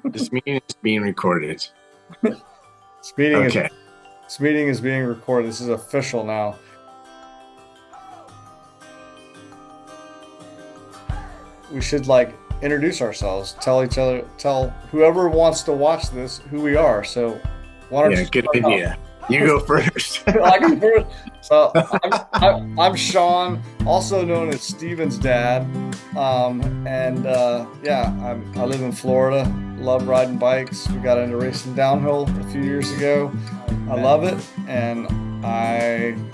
This meeting is being recorded. This meeting is Okay. this meeting is being recorded. This is official now. We should like introduce ourselves, tell each other, tell whoever wants to watch this who we are. So why don't Yeah, you good start out? idea. You go first. I can hear it. So I'm Sean, also known as Steven's dad. And yeah, I live in Florida. Love riding bikes. We got into racing downhill a few years ago. I love it, and I'm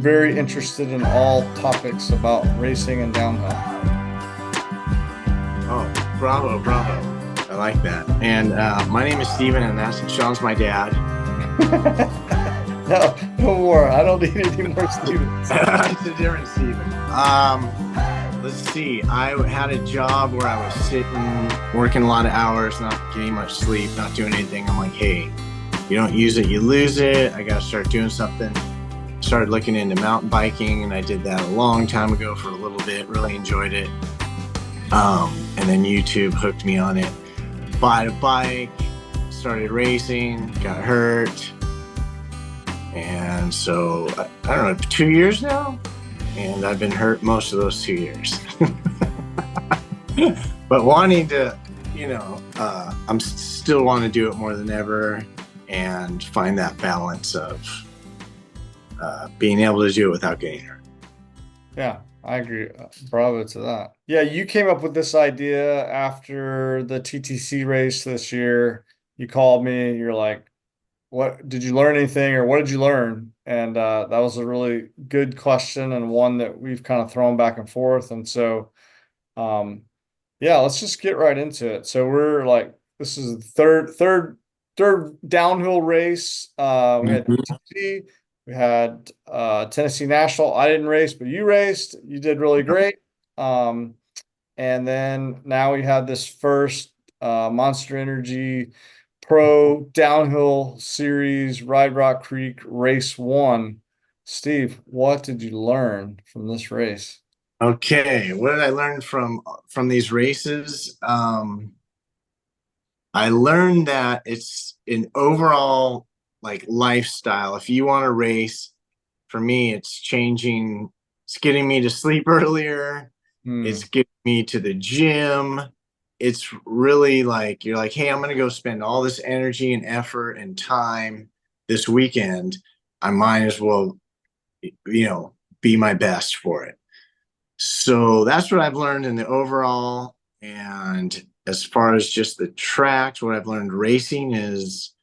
very interested in all topics about racing and downhill. Oh, bravo, bravo. I like that. And my name is Steven, and that's Sean's my dad. No, no more. I don't need any more Stevens. It's a different Steven. Let's see. I had a job where I was sitting, working a lot of hours, not getting much sleep, not doing anything. I'm like, hey, you don't use it, you lose it. I got to start doing something. Started looking into mountain biking, and I did that a long time ago for a little bit. Really enjoyed it. And then YouTube hooked me on it. Bought a bike, started racing, got hurt. And so, I don't know, 2 years now? And I've been hurt most of those 2 years. But wanting to, I'm still want to do it more than ever and find that balance of being able to do it without getting hurt. Yeah, I agree. Bravo to that. Yeah, you came up with this idea after the TTC race this year. You called me. You're like, "What did you learn anything, or what did you learn?" And that was a really good question and one that we've kind of thrown back and forth. And so, um, yeah, let's just get right into it. So we're like, this is the third downhill race. We had Mhm. TT, we had Tennessee National. I didn't race, but you raced. You did really great. Um, and then now we had this first Monster Energy Pro Downhill Series Ride Rock Creek Race One. Steve, what did you learn from this race? Okay, what did I learn from these races? I learned that it's an overall like lifestyle. If you want to race, for me, it's changing. It's getting me to sleep earlier. Hmm. It's getting me to the gym. It's really like you're like, hey, I'm gonna go spend all this energy and effort and time this weekend. I might as well, be my best for it. So that's what I've learned in the overall. And as far as just the tracks, what I've learned racing is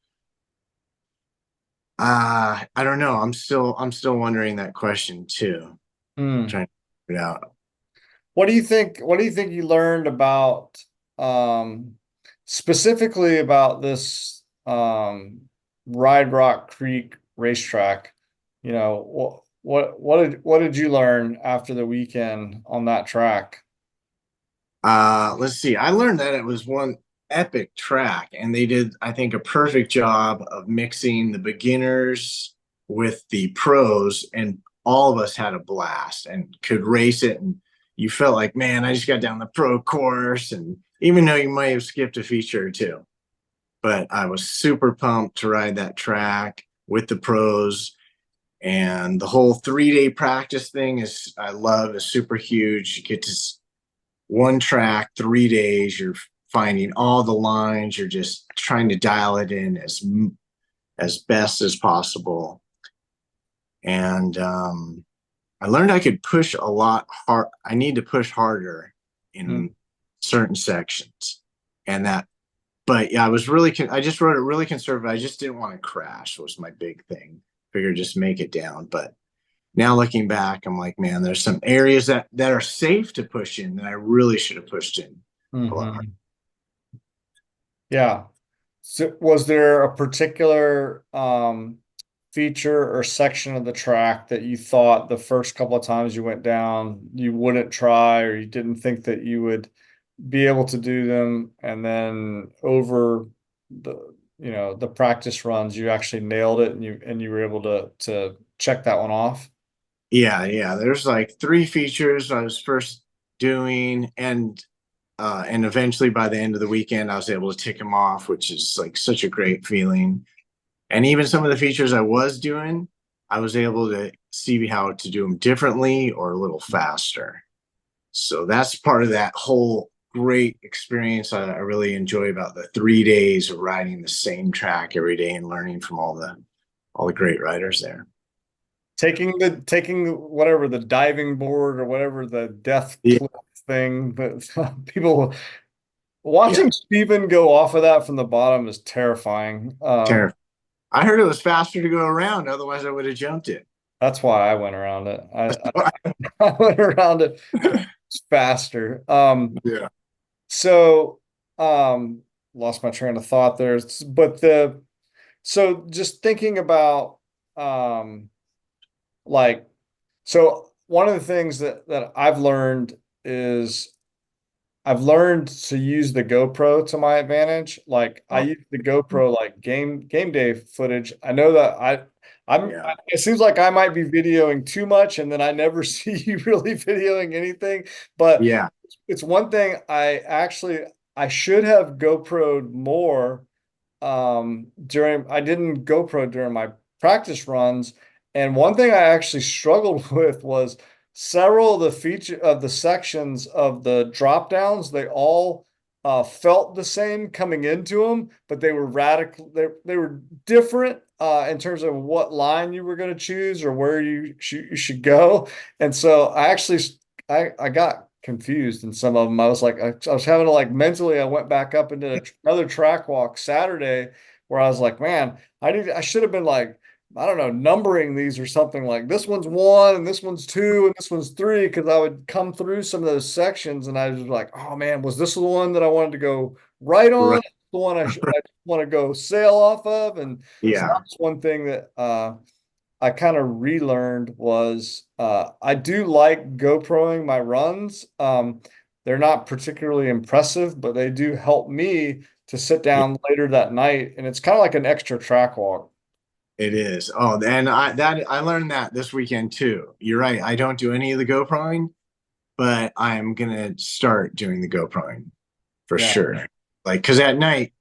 I don't know. I'm still wondering that question too. Hmm. Trying to figure it out. What do you think? What do you think you learned about um, specifically about this Ride Rock Creek racetrack? You know, what did you learn after the weekend on that track? Let's see. I learned that it was one epic track, and they did, I think, a perfect job of mixing the beginners with the pros, and all of us had a blast and could race it. And you felt like, man, I just got down the pro course, and even though you might have skipped a feature or two, but I was super pumped to ride that track with the pros. And the whole 3 day practice thing is, I love, is super huge. You get to one track, 3 days, you're finding all the lines, you're just trying to dial it in as best as possible. And I learned I could push a lot hard. I need to push harder Hmm. in certain sections, and that. But yeah, I just wrote it really conservative. I just didn't want to crash. Was my big thing. Figured just make it down. But now looking back, I'm like, man, there's some areas that are safe to push in that I really should have pushed in a lot harder. Hmm. Yeah. So was there a particular feature or section of the track that you thought the first couple of times you went down you wouldn't try, or you didn't think that you would be able to do them, and then over the practice runs you actually nailed it, and you were able to check that one off? Yeah, yeah. There's like three features I was first doing, and And eventually by the end of the weekend, I was able to tick them off, which is like such a great feeling. And even some of the features I was doing, I was able to see how to do them differently or a little faster. So that's part of that whole great experience I really enjoy about the 3 days of riding the same track every day and learning from all the great riders there. Taking whatever the diving board or whatever the death Yeah, cliff thing, but people yeah. watching Steven go off of that from the bottom is terrifying. Terrifying. I heard it was faster to go around, otherwise I would have jumped it. That's why I went around it. I went around it faster. Yeah. So lost my train of thought there. But so just thinking about like so one of the things that I've learned is I've learned to use the GoPro to my advantage. Like I Oh, use the GoPro like game day footage. I know that yeah. it seems like I might be videoing too much and then I never see you really videoing anything. But Yeah. it's one thing I should have GoPro'd more during I didn't GoPro during my practice runs. And one thing I actually struggled with was several of the feature of the sections of the drop downs, they all felt the same coming into them, but they were radical. They were different in terms of what line you were going to choose or where you should go. And so I got confused in some of them. I was like, I was having to like mentally, I went back up into another track walk Saturday where I was like, man, I should have been like, I don't know, numbering these or something like this one's one and this one's two and this one's three because I would come through some of those sections and I was like, oh man, was this the one that I wanted to go right on? Right. The one I want to go sail off of? And so Yeah. that's one thing that I kind of relearned was I do like GoProing my runs. They're not particularly impressive, but they do help me to sit Yeah. down later that night, and it's kind of like an extra track walk. It is. Oh, and I learned that this weekend too. You're right. I don't do any of the GoProing, but I'm gonna start doing the GoProing for Yeah. sure. Like, cause at night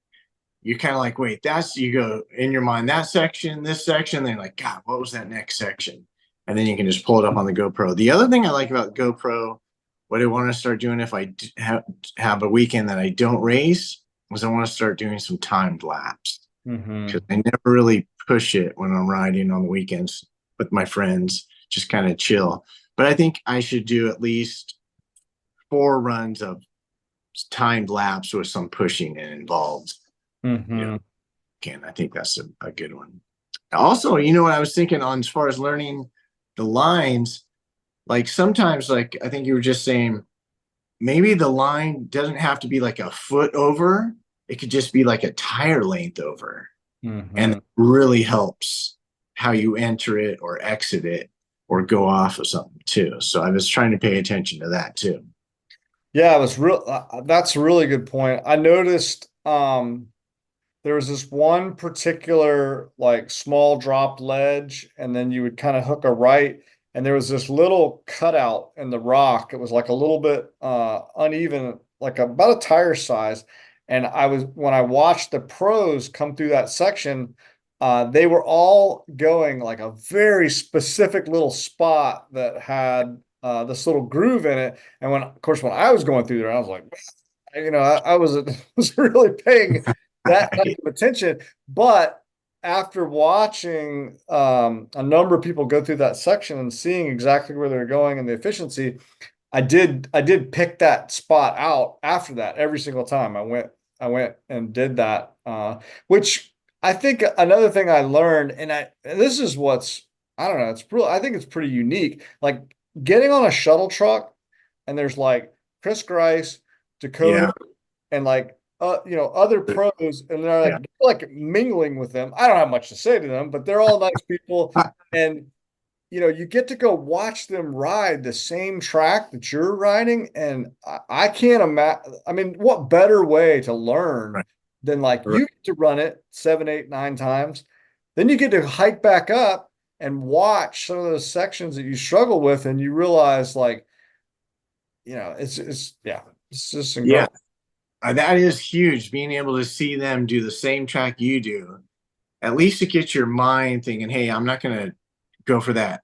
you're kind of like, wait, that's you go in your mind that section, this section. Then you're like, God, what was that next section? And then you can just pull it up on the GoPro. The other thing I like about GoPro, what I want to start doing if I have a weekend that I don't race, is I want to start doing some timed laps because Hmm. I never really push it when I'm riding on the weekends with my friends, just kind of chill. But I think I should do at least 4 runs of timed laps with some pushing involved. You know, Hmm. again, I think that's a good one. Also, what I was thinking on as far as learning the lines, like sometimes, like I think you were just saying, maybe the line doesn't have to be like a foot over. It could just be like a tire length over. And Hmm. it really helps how you enter it or exit it or go off of something too. So I was trying to pay attention to that too. Yeah, it was real. That's a really good point. I noticed there was this one particular like small drop ledge, and then you would kind of hook a right, and there was this little cutout in the rock. It was like a little bit uneven, like about a tire size. And when I watched the pros come through that section, they were all going like a very specific little spot that had this little groove in it. And of course, when I was going through there, I was like, I was really paying that type of attention. But after watching a number of people go through that section and seeing exactly where they're going and the efficiency, I did pick that spot out after that every single time I went and did that. Which I think another thing I learned, and this is what's I don't know, I think it's pretty unique. Like getting on a shuttle truck and there's like Chris Grice, Dakota, Yeah. and like other pros, and Yeah. they're like mingling with them. I don't have much to say to them, but they're all nice people, and you get to go watch them ride the same track that you're riding, and I can't imagine. I mean, what better way to learn Right. than like Right. you get to run it 7, 8, 9 times, then you get to hike back up and watch some of those sections that you struggle with, and you realize like it's yeah. It's just Yeah, incredible. that is huge. Being able to see them do the same track you do, at least it gets your mind thinking, "Hey, I'm not gonna go for that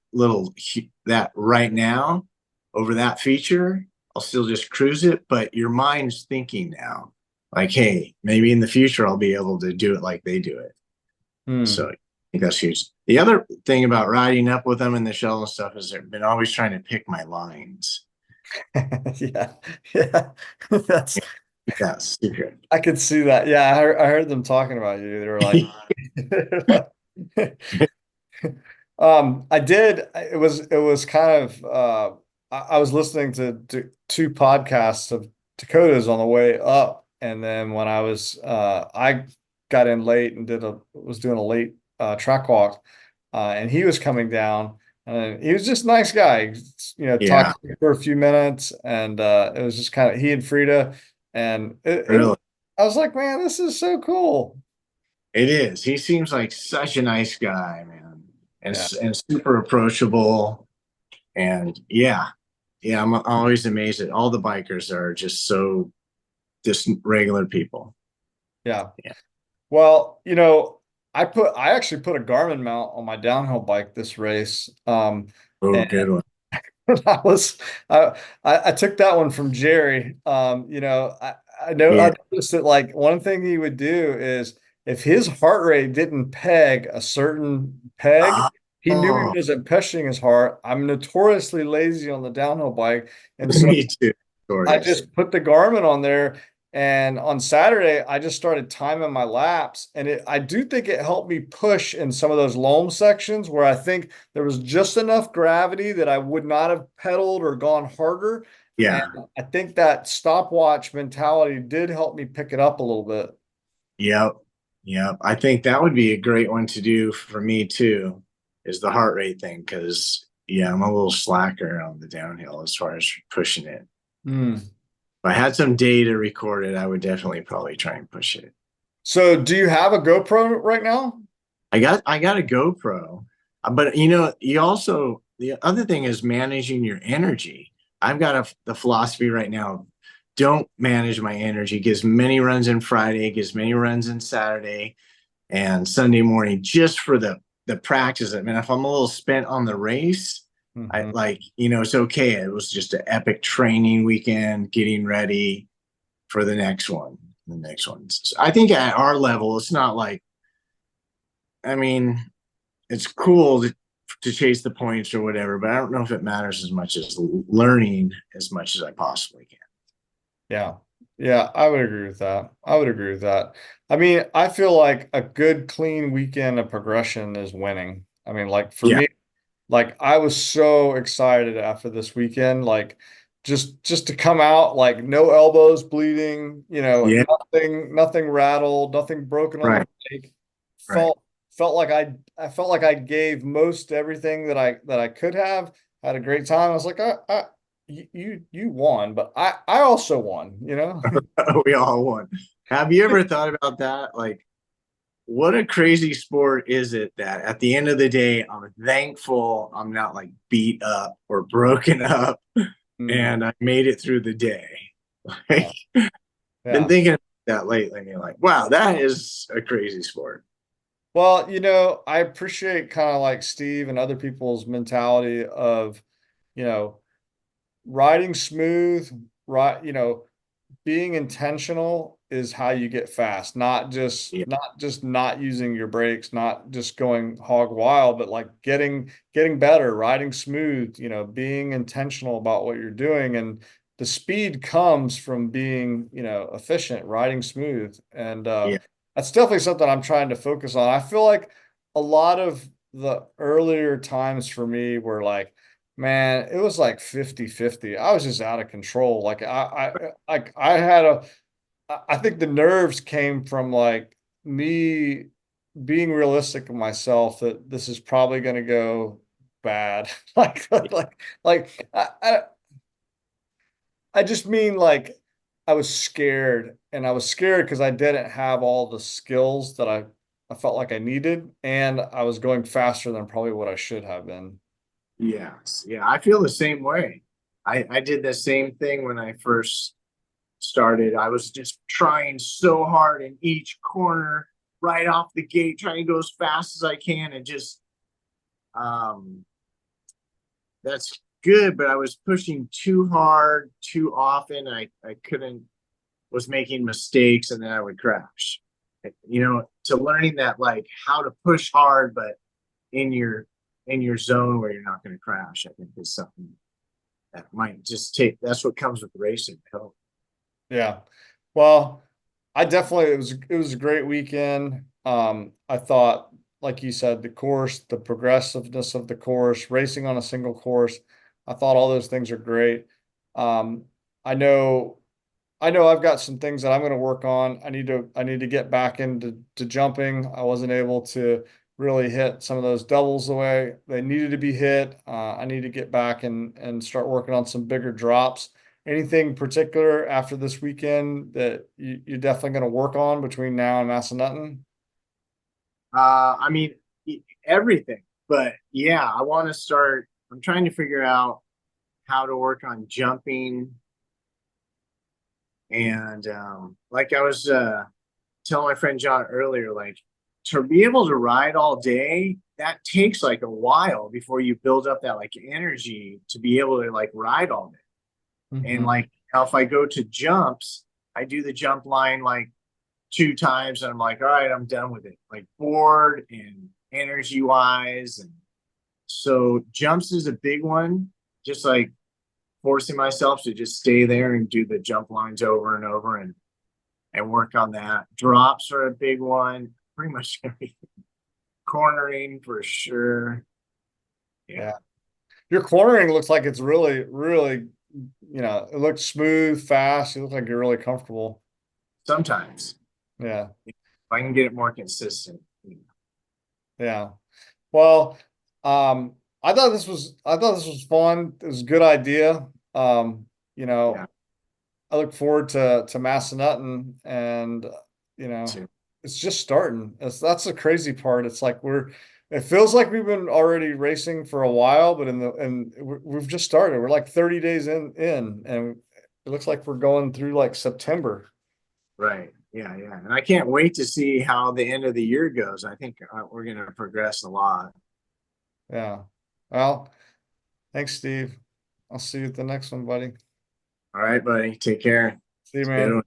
right now over that feature. I'll still just cruise it." But your mind's thinking now, like, "Hey, maybe in the future I'll be able to do it like they do it." So Hmm. I think that's huge. The other thing about riding up with them in the shell and stuff is they've been always trying to pick my lines. Yeah, yeah. That's Yeah, secret. I could see that. Yeah, I heard them talking about you. They were like, I did. It was kind of I was listening to two podcasts of Dakota's on the way up, and then when I got in late and was doing a late track walk, and he was coming down, and he was just a nice guy. Yeah, Talked to me for a few minutes, and it was just kind of he and Frida, and really. I was like, man, this is so cool. It is. He seems like such a nice guy, man, and Yeah. and super approachable. And yeah, yeah, I'm always amazed that all the bikers are just regular people. Yeah. Yeah. Well, I actually put a Garmin mount on my downhill bike this race. Oh, And good one. I was I took that one from Jerry. I Yeah. noticed that like one thing he would do is if his heart rate didn't peg a certain peg, he knew he Oh, wasn't pushing his heart. I'm notoriously lazy on the downhill bike, and so me too. I Notorious. just put the Garmin on there, and on Saturday I just started timing my laps, and I do think it helped me push in some of those loam sections where I think there was just enough gravity that I would not have pedaled or gone harder. And Yeah. I think that stopwatch mentality did help me pick it up a little bit. Yep. Yep. I think that would be a great one to do for me too, is the heart rate thing. Because yeah, I'm a little slacker on the downhill as far as pushing it. Hmm. If I had some data recorded, I would definitely probably try and push it. So, do you have a GoPro right now? I got a GoPro, but the other thing is managing your energy. I've got the philosophy right now. Don't manage my energy. Get as many runs in Friday, get as many runs in Saturday and Sunday morning just for the practice. I mean, if I'm a little spent on the race, I Mhm. like, it's okay. It was just an epic training weekend, getting ready for the next one. The next one. So I think at our level, it's not like, I mean, it's cool to chase the points or whatever, but I don't know if it matters as much as learning as much as I possibly can. Yeah. Yeah, I would agree with that. I would agree with that. I mean, I feel like a good clean weekend of progression is winning. I mean, like for Yeah, me, like I was so excited after this weekend, like just to come out like no elbows bleeding, yeah, nothing rattled, nothing broken on the right, bike. right. Felt like I felt like I gave most everything that I could have. Had a great time. I was like, you won, but I also won. We all won. Have you ever thought about that? Like, what a crazy sport is it that at the end of the day, I'm thankful I'm not like beat up or broken up Mm, and I made it through the day. Like, yeah. been Yeah. thinking about that lately and you're like, wow, that is a crazy sport. Well, I appreciate kind of like Steve and other people's mentality of, you know, riding smooth, right, being intentional is how you get fast, Yeah, not just not using your brakes, not just going hog wild, but like getting better, riding smooth, being intentional about what you're doing. And the speed comes from being, efficient, riding smooth. And yeah, that's definitely something I'm trying to focus on. I feel like a lot of the earlier times for me were like, man, it was like 50-50. I was just out of control. Like I had I think the nerves came from like me being realistic of myself that this is probably going to go bad. I just mean like I was scared, and I was scared because I didn't have all the skills that I felt like I needed, and I was going faster than probably what I should have been. yes, yeah. I feel the same way. I did the same thing when I first started, I was just trying so hard in each corner right off the gate, trying to go as fast as I can, and just um that's good, but I was pushing too hard too often. I couldn't was making mistakes and then I would crash. To learning that like how to push hard but in your zone where you're not going to crash, I think is something that might just take that's what comes with racing. Yeah. Well, I definitely it was a great weekend. I thought, like you said, the course, the progressiveness of the course, racing on a single course, I thought all those things are great. Um, I know I know I've got some things that I'm going to work on. I need to get back into jumping. I wasn't able to really hit some of those doubles the way they needed to be hit. I need to get back and start working on some bigger drops. Anything particular after this weekend that you're definitely going to work on between now and Massanutten? I mean everything, but yeah, I want to start. I'm trying to figure out how to work on jumping, and like I was telling my friend John earlier, like to be able to ride all day, that takes like a while before you build up that like energy to be able to like ride all day. And Hmm. like now if I go to jumps, I do the jump line like two times and I'm like, all right, I'm done with it. Like bored and energy wise. And so jumps is a big one. Just like forcing myself to just stay there and do the jump lines over and over and work on that. Drops are a big one. Pretty much everything. Cornering for sure. Yeah. Yeah. Your cornering looks like it's really, really, it looks smooth, fast. You look like you're really comfortable. Sometimes Yeah. if I can get it more consistent. Yeah. Well, I thought this was fun. It was a good idea. Um, you Yeah. know, I look forward to Massanutten and you know, Too. it's just starting. That's the crazy part. It's like it feels like we've been already racing for a while, but we've just started. We're like 30 days in and it looks like we're going through like September. Right. Yeah. Yeah. And I can't wait to see how the end of the year goes. I think we're going to progress a lot. Yeah. Well, thanks, Steve. I'll see you at the next one, buddy. All right, buddy. Take care. See you, It's a good man. one.